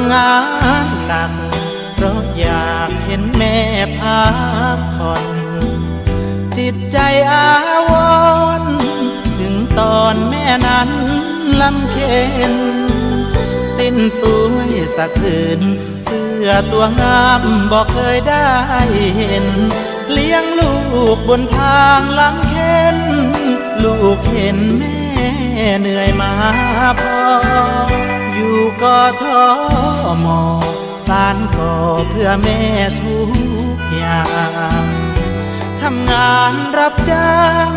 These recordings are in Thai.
ำงานหนักเพราะอยากเห็นแม่พักผ่อนจิตใจอาวรณ์ถึงตอนแม่นั้นลำเค็ญสิ้นสวยสักคืนเสื้อตัวงามบอกเคยได้เห็นเลี้ยงลูกบนทางลำเค็ญลูกเห็นแม่เหนื่อยมาพออยู่กทม.สานก่อเพื่อแม่ทุกอย่างทำงานรับจ้าง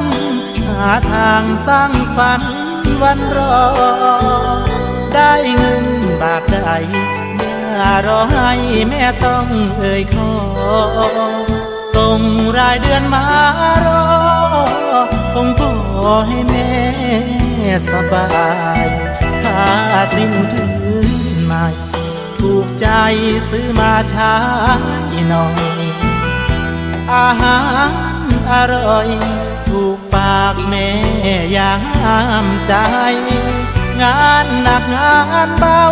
หาทางสร้างฝันวันรอได้เงินบาทใดอย่ารอให้แม่ต้องเอ่ยขอส่งรายเดือนมารอคงพอให้แม่สบายถ้าสิ้นพื้นใหม่ถูกใจซื้อมาใช้หน่อยอาหารอร่อยถูกปากแม่ยามใจงานหนักงานเบา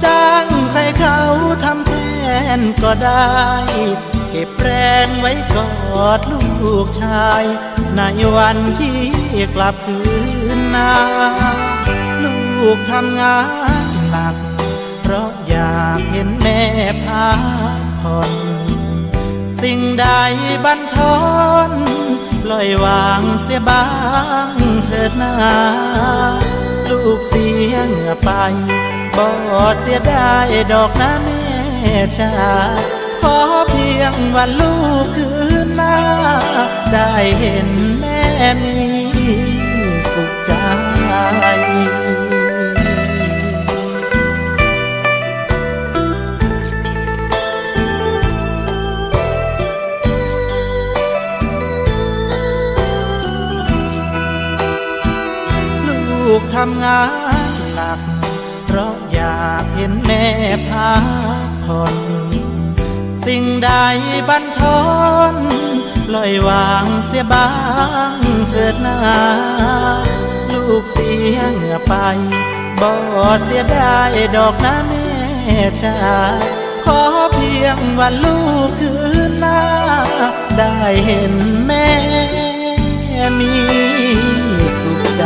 จ้างใครเขาทำแทนก็ได้เก็บแรงไว้กอดลูกชายในวันที่กลับคืนนาลูกทำงานหนักเพราะอยากเห็นแม่พักผ่อนสิ่งใดบั่นทอนปล่อยวางเสียบ้างเถิดนาลูกเสียเหงื่อไปบ่เสียได้ดอกนะแม่จ๋าขอเพียงวันลูกคืนหน้าได้เห็นแม่มีสุขใจลูกทำงานหนักเพราะอยากเห็นแม่พักผ่อนสิ่งใดบั่นทอนปล่อยวางเสียบ้างเถิดนาลูกเสียเหงื่อไปบ่เสียได้ดอกนะแม่จ๋าขอเพียงวันลูกคืนหน้าได้เห็นแม่มีสุขใจ